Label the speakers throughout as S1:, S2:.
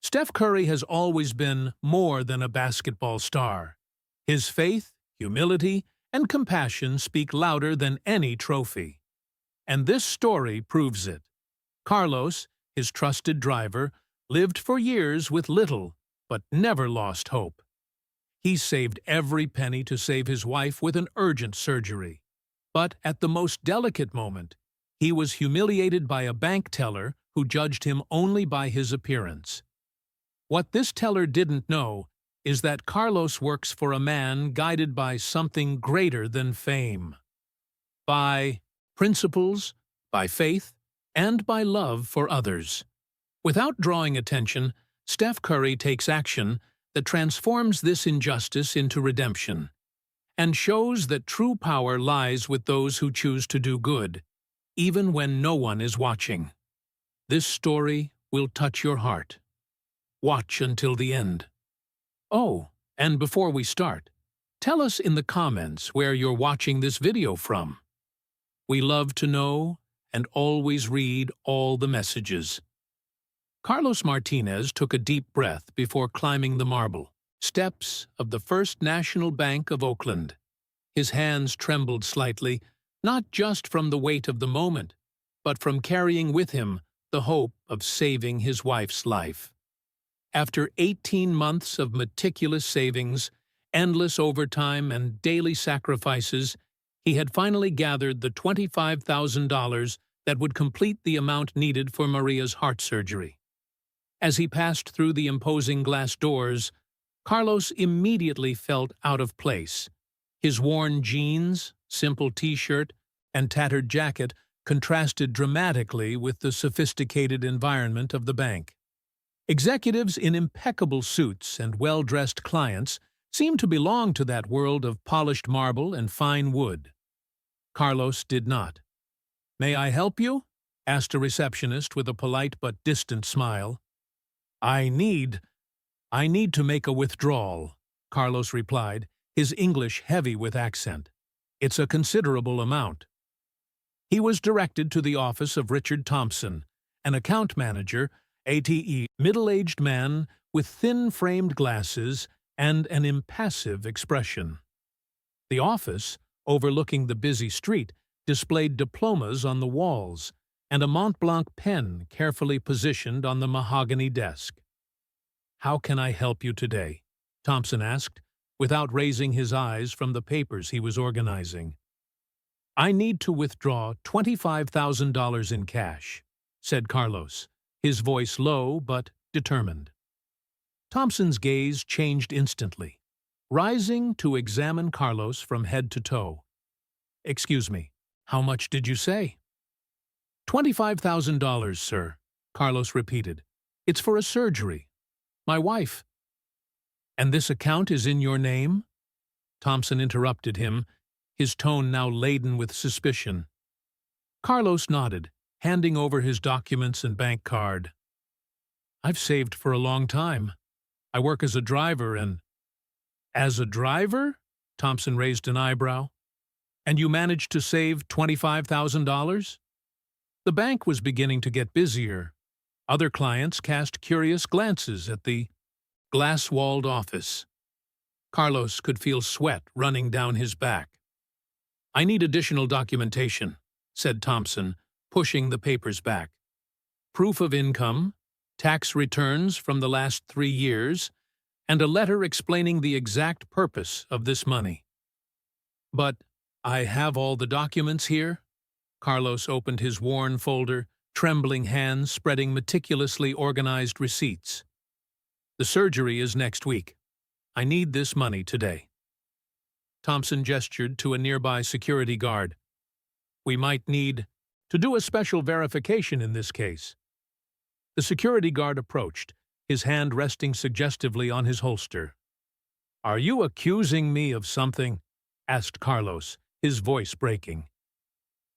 S1: Steph Curry has always been more than a basketball star. His faith, humility, and compassion speak louder than any trophy. And this story proves it. Carlos, his trusted driver, lived for years with little, but never lost hope. He saved every penny to save his wife with an urgent surgery. But at the most delicate moment, he was humiliated by a bank teller who judged him only by his appearance. What this teller didn't know is that Carlos works for a man guided by something greater than fame. By principles, by faith, and by love for others. Without drawing attention, Steph Curry takes action that transforms this injustice into redemption, and shows that true power lies with those who choose to do good, even when no one is watching. This story will touch your heart. Watch until the end. Oh, and before we start, tell us in the comments where you're watching this video from. We love to know and always read all the messages. Carlos Martinez took a deep breath before climbing the marble steps of the First National Bank of Oakland. His hands trembled slightly, not just from the weight of the moment, but from carrying with him the hope of saving his wife's life. After 18 months of meticulous savings, endless overtime, and daily sacrifices, he had finally gathered the $25,000 that would complete the amount needed for Maria's heart surgery. As he passed through the imposing glass doors, Carlos immediately felt out of place. His worn jeans, simple t-shirt, and tattered jacket contrasted dramatically with the sophisticated environment of the bank. Executives in impeccable suits and well-dressed clients seemed to belong to that world of polished marble and fine wood. Carlos did not. "May I help you?" asked a receptionist with a polite but distant smile. I need to make a withdrawal," Carlos replied, his English heavy with accent. "It's a considerable amount." He was directed to the office of Richard Thompson, an account manager, ATE, middle-aged man with thin-framed glasses and an impassive expression. The office, overlooking the busy street, displayed diplomas on the walls and a Mont Blanc pen carefully positioned on the mahogany desk. "How can I help you today?" Thompson asked, without raising his eyes from the papers he was organizing. "I need to withdraw $25,000 in cash," said Carlos, his voice low but determined. Thompson's gaze changed instantly, rising to examine Carlos from head to toe. "Excuse me, how much did you say?" $25,000, sir," Carlos repeated. "It's for a surgery. My wife." "And this account is in your name?" Thompson interrupted him, his tone now laden with suspicion. Carlos nodded, handing over his documents and bank card. "I've saved for a long time. I work as a driver and—" "As a driver?" Thompson raised an eyebrow. "And you managed to save $25,000? The bank was beginning to get busier. Other clients cast curious glances at the glass-walled office. Carlos could feel sweat running down his back. "I need additional documentation," said Thompson, pushing the papers back. "Proof of income, tax returns from the last 3 years, and a letter explaining the exact purpose of this money." "But I have all the documents here." Carlos opened his worn folder, trembling hands spreading meticulously organized receipts. "The surgery is next week. I need this money today." Thompson gestured to a nearby security guard. "We might need to do a special verification in this case." The security guard approached, his hand resting suggestively on his holster. "Are you accusing me of something?" asked Carlos, his voice breaking.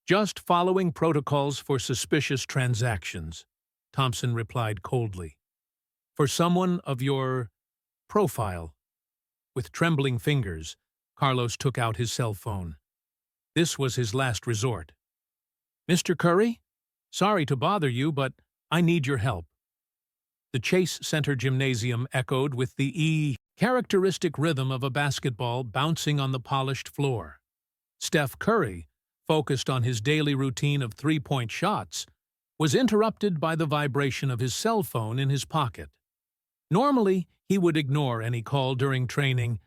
S1: "Just following protocols for suspicious transactions," Thompson replied coldly. "For someone of your profile." With trembling fingers, Carlos took out his cell phone. This was his last resort. "Mr. Curry? Sorry to bother you, but I need your help." The Chase Center gymnasium echoed with the characteristic rhythm of a basketball bouncing on the polished floor. Steph Curry, focused on his daily routine of three-point shots, was interrupted by the vibration of his cell phone in his pocket. Normally, he would ignore any call during training,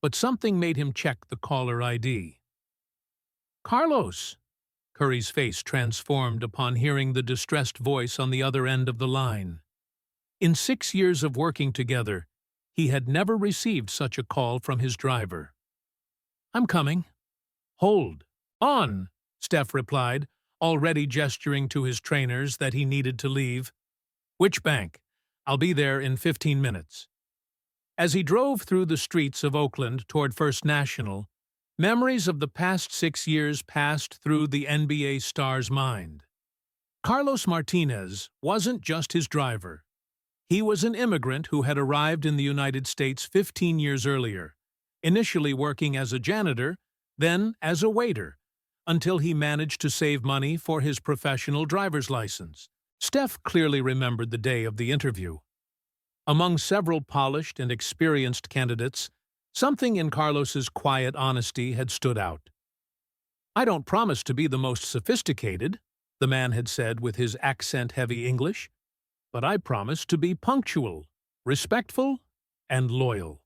S1: but something made him check the caller ID. "Carlos!" Curry's face transformed upon hearing the distressed voice on the other end of the line. In 6 years of working together, he had never received such a call from his driver. "I'm coming." "Hold on," Steph replied, already gesturing to his trainers that he needed to leave. "Which bank? I'll be there in 15 minutes. As he drove through the streets of Oakland toward First National, memories of the past 6 years passed through the NBA star's mind. Carlos Martinez wasn't just his driver. He was an immigrant who had arrived in the United States 15 years earlier, initially working as a janitor, then as a waiter, until he managed to save money for his professional driver's license. Steph clearly remembered the day of the interview. Among several polished and experienced candidates, something in Carlos's quiet honesty had stood out. "I don't promise to be the most sophisticated," the man had said with his accent-heavy English, "but I promise to be punctual, respectful, and loyal."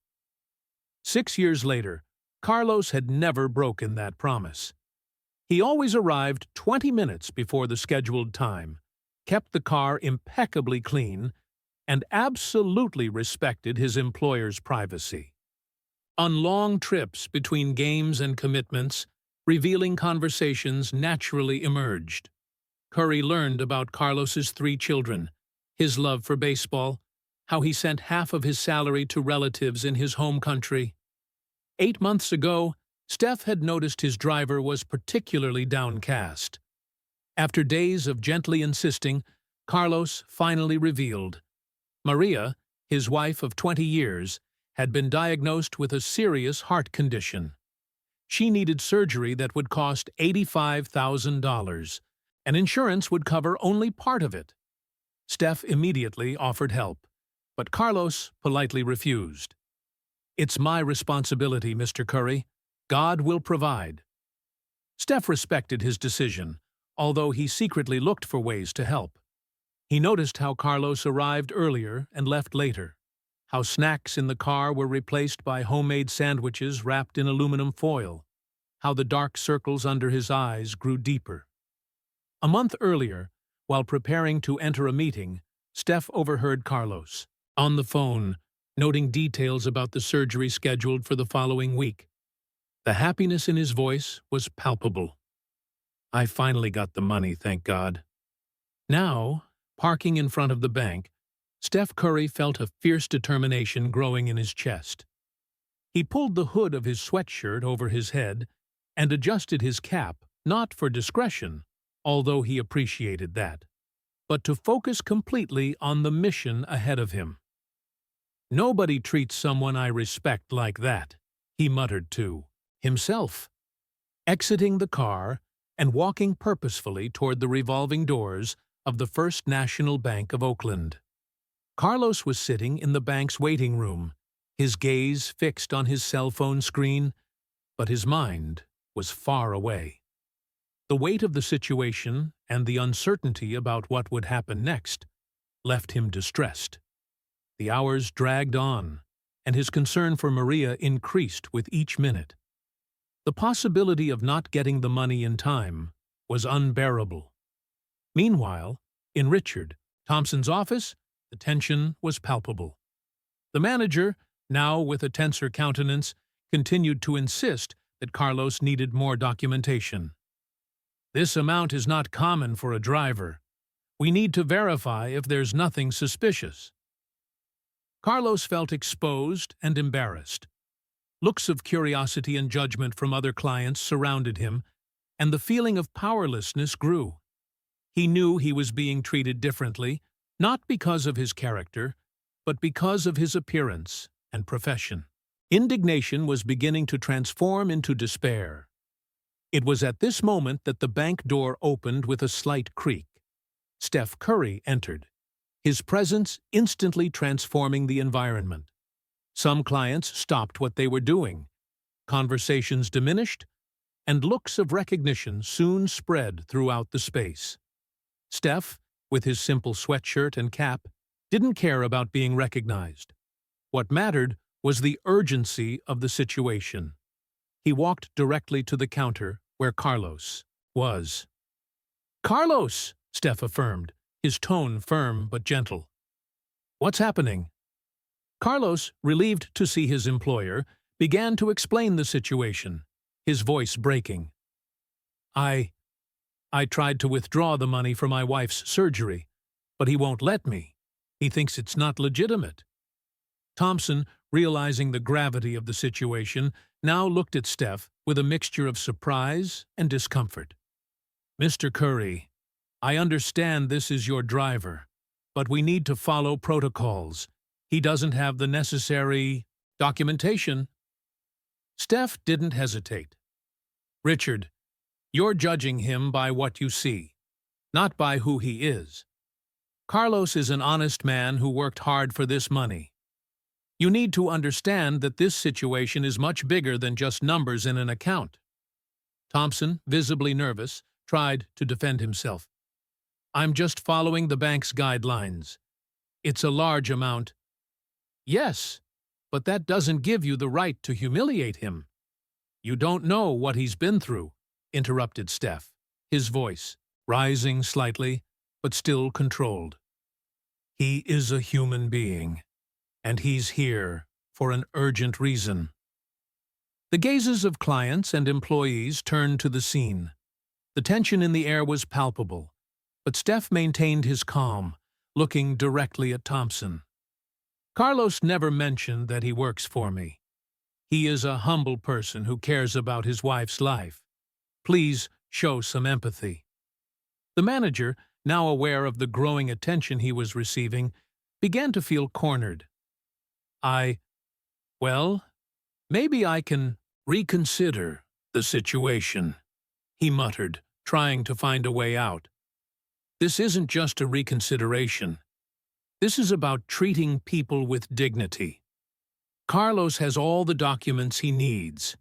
S1: 6 years later, Carlos had never broken that promise. He always arrived 20 minutes before the scheduled time, kept the car impeccably clean, and absolutely respected his employer's privacy. On long trips between games and commitments, revealing conversations naturally emerged. Curry learned about Carlos's 3 children, his love for baseball, how he sent half of his salary to relatives in his home country. 8 months ago, Steph had noticed his driver was particularly downcast. After days of gently insisting, Carlos finally revealed. Maria, his wife of 20 years, had been diagnosed with a serious heart condition. She needed surgery that would cost $85,000, and insurance would cover only part of it. Steph immediately offered help, but Carlos politely refused. "It's my responsibility, Mr. Curry. God will provide." Steph respected his decision, although he secretly looked for ways to help. He noticed how Carlos arrived earlier and left later, how snacks in the car were replaced by homemade sandwiches wrapped in aluminum foil, how the dark circles under his eyes grew deeper. A month earlier, while preparing to enter a meeting, Steph overheard Carlos, on the phone, noting details about the surgery scheduled for the following week. The happiness in his voice was palpable. "I finally got the money, thank God." Now, parking in front of the bank, Steph Curry felt a fierce determination growing in his chest. He pulled the hood of his sweatshirt over his head and adjusted his cap, not for discretion, although he appreciated that, but to focus completely on the mission ahead of him. "Nobody treats someone I respect like that," he muttered to himself. Exiting the car and walking purposefully toward the revolving doors of the First National Bank of Oakland. Carlos was sitting in the bank's waiting room, his gaze fixed on his cell phone screen, but his mind was far away. The weight of the situation and the uncertainty about what would happen next left him distressed. The hours dragged on, and his concern for Maria increased with each minute. The possibility of not getting the money in time was unbearable. Meanwhile, in Richard Thompson's office, the tension was palpable. The manager, now with a tenser countenance, continued to insist that Carlos needed more documentation. "This amount is not common for a driver. We need to verify if there's nothing suspicious." Carlos felt exposed and embarrassed. Looks of curiosity and judgment from other clients surrounded him, and the feeling of powerlessness grew. He knew he was being treated differently, not because of his character, but because of his appearance and profession. Indignation was beginning to transform into despair. It was at this moment that the bank door opened with a slight creak. Steph Curry entered. his presence instantly transforming the environment. Some clients stopped what they were doing, conversations diminished, and looks of recognition soon spread throughout the space. Steph, with his simple sweatshirt and cap, didn't care about being recognized. What mattered was the urgency of the situation. He walked directly to the counter where Carlos was. "Carlos!" Steph affirmed, his tone firm but gentle. "What's happening?" Carlos, relieved to see his employer, began to explain the situation, his voice breaking. I tried to withdraw the money for my wife's surgery, but he won't let me. He thinks it's not legitimate." Thompson, realizing the gravity of the situation, now looked at Steph with a mixture of surprise and discomfort. "Mr. Curry, I understand this is your driver, but we need to follow protocols. He doesn't have the necessary documentation." Steph didn't hesitate. "Richard, you're judging him by what you see, not by who he is. Carlos is an honest man who worked hard for this money. You need to understand that this situation is much bigger than just numbers in an account." Thompson, visibly nervous, tried to defend himself. "I'm just following the bank's guidelines. It's a large amount." "Yes, but that doesn't give you the right to humiliate him." "You don't know what he's been through," interrupted Steph, his voice rising slightly, but still controlled. "He is a human being, and he's here for an urgent reason." The gazes of clients and employees turned to the scene. The tension in the air was palpable, but Steph maintained his calm, looking directly at Thompson. "Carlos never mentioned that he works for me. He is a humble person who cares about his wife's life. Please show some empathy." The manager, now aware of the growing attention he was receiving, began to feel cornered. Well, maybe I can reconsider the situation," he muttered, trying to find a way out. "This isn't just a reconsideration. This is about treating people with dignity. Carlos has all the documents he needs.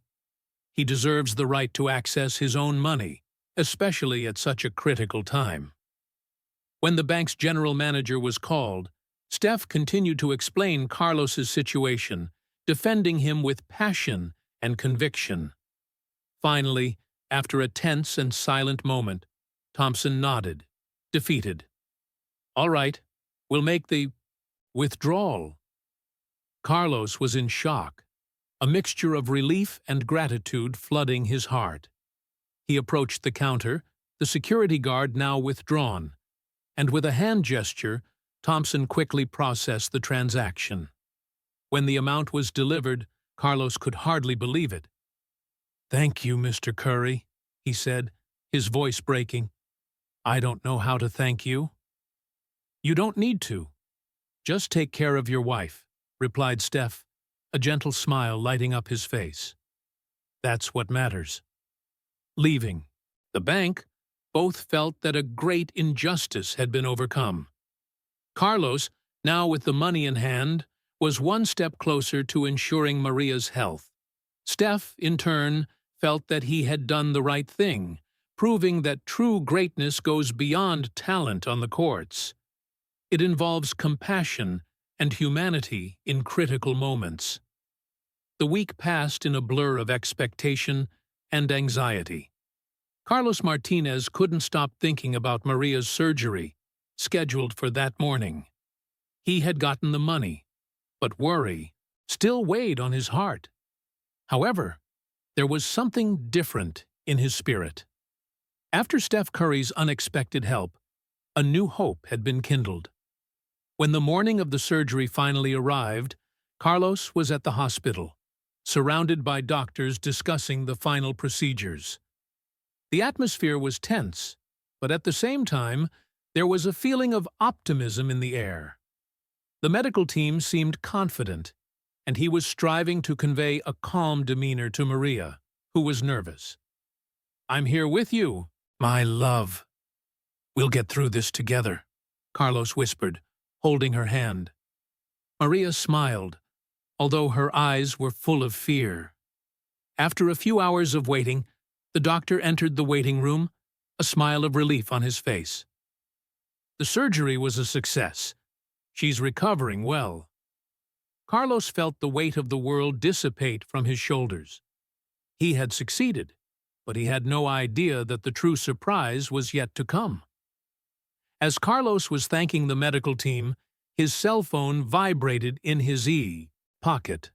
S1: He deserves the right to access his own money, especially at such a critical time." When the bank's general manager was called, Steph continued to explain Carlos's situation, defending him with passion and conviction. Finally, after a tense and silent moment, Thompson nodded, defeated. "All right, we'll make the withdrawal." Carlos was in shock, a mixture of relief and gratitude flooding his heart. He approached the counter, the security guard now withdrawn, and with a hand gesture, Thompson quickly processed the transaction. When the amount was delivered, Carlos could hardly believe it. "Thank you, Mr. Curry," he said, his voice breaking. "I don't know how to thank you." "You don't need to. Just take care of your wife," replied Steph, a gentle smile lighting up his face. "That's what matters." Leaving the bank, both felt that a great injustice had been overcome. Carlos, now with the money in hand, was one step closer to ensuring Maria's health. Steph, in turn, felt that he had done the right thing, proving that true greatness goes beyond talent on the courts. It involves compassion and humanity in critical moments. The week passed in a blur of expectation and anxiety. Carlos Martinez couldn't stop thinking about Maria's surgery, scheduled for that morning. He had gotten the money, but worry still weighed on his heart. However, there was something different in his spirit. After Steph Curry's unexpected help, a new hope had been kindled. When the morning of the surgery finally arrived, Carlos was at the hospital, surrounded by doctors discussing the final procedures. The atmosphere was tense, but at the same time, there was a feeling of optimism in the air. The medical team seemed confident, and he was striving to convey a calm demeanor to Maria, who was nervous. "I'm here with you, my love. We'll get through this together," Carlos whispered, holding her hand. Maria smiled, although her eyes were full of fear. After a few hours of waiting, the doctor entered the waiting room, a smile of relief on his face. The surgery was a success. She's recovering well. Carlos felt the weight of the world dissipate from his shoulders. He had succeeded, but he had no idea that the true surprise was yet to come. As Carlos was thanking the medical team, his cell phone vibrated in his pocket.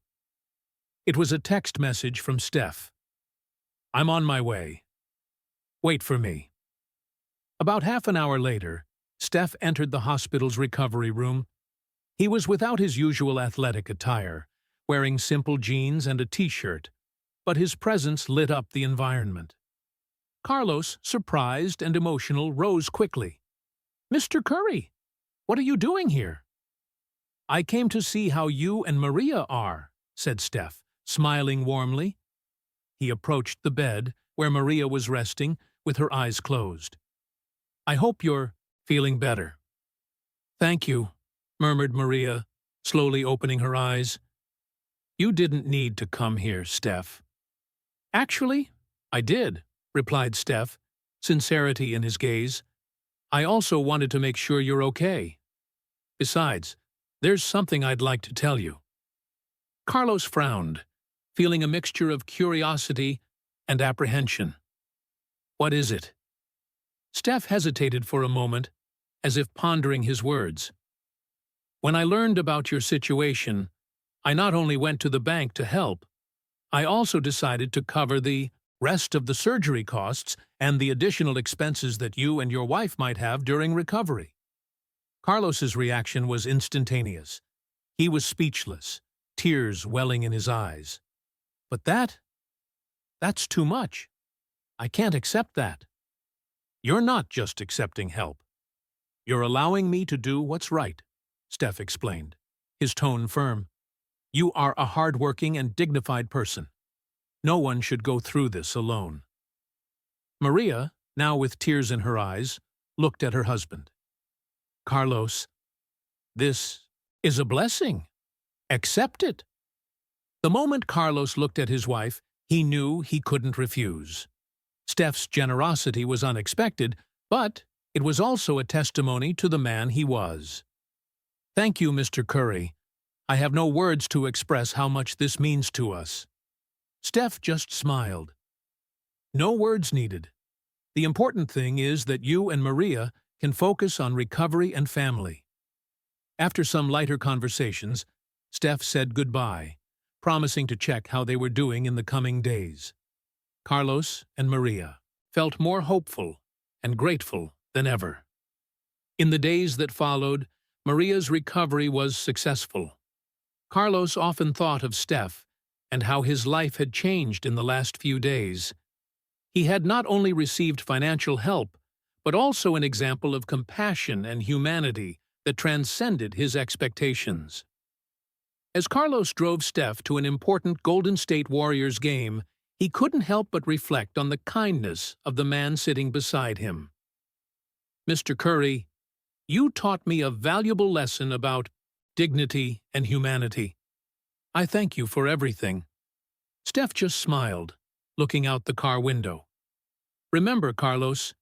S1: It was a text message from Steph. "I'm on my way. Wait for me." About half an hour later, Steph entered the hospital's recovery room. He was without his usual athletic attire, wearing simple jeans and a t-shirt, but his presence lit up the environment. Carlos, surprised and emotional, rose quickly. "Mr. Curry, what are you doing here?" "I came to see how you and Maria are," said Steph, smiling warmly. He approached the bed, where Maria was resting, with her eyes closed. "I hope you're feeling better." "Thank you," murmured Maria, slowly opening her eyes. "You didn't need to come here, Steph." "Actually, I did," replied Steph, sincerity in his gaze. "I also wanted to make sure you're okay. Besides, there's something I'd like to tell you." Carlos frowned, feeling a mixture of curiosity and apprehension. "What is it?" Steph hesitated for a moment, as if pondering his words. "When I learned about your situation, I not only went to the bank to help, I also decided to cover the rest of the surgery costs and the additional expenses that you and your wife might have during recovery." Carlos's reaction was instantaneous. He was speechless, tears welling in his eyes. "But that's too much. I can't accept that." "You're not just accepting help. You're allowing me to do what's right," Steph explained, his tone firm. "You are a hard-working and dignified person. No one should go through this alone." Maria, now with tears in her eyes, looked at her husband. "Carlos, this is a blessing. Accept it." The moment Carlos looked at his wife, he knew he couldn't refuse. Steph's generosity was unexpected, but it was also a testimony to the man he was. "Thank you, Mr. Curry. I have no words to express how much this means to us." Steph just smiled. "No words needed. The important thing is that you and Maria can focus on recovery and family." After some lighter conversations, Steph said goodbye, promising to check how they were doing in the coming days. Carlos and Maria felt more hopeful and grateful than ever. In the days that followed, Maria's recovery was successful. Carlos often thought of Steph and how his life had changed in the last few days. He had not only received financial help, but also an example of compassion and humanity that transcended his expectations. As Carlos drove Steph to an important Golden State Warriors game, he couldn't help but reflect on the kindness of the man sitting beside him. "Mr. Curry, you taught me a valuable lesson about dignity and humanity. I thank you for everything." Steph just smiled, looking out the car window. "Remember, Carlos,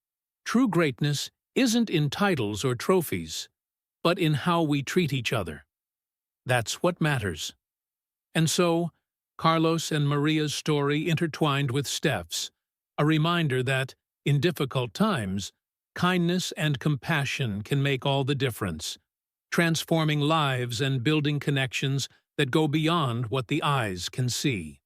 S1: true greatness isn't in titles or trophies, but in how we treat each other. That's what matters." And so, Carlos and Maria's story intertwined with Steph's, a reminder that, in difficult times, kindness and compassion can make all the difference, transforming lives and building connections that go beyond what the eyes can see.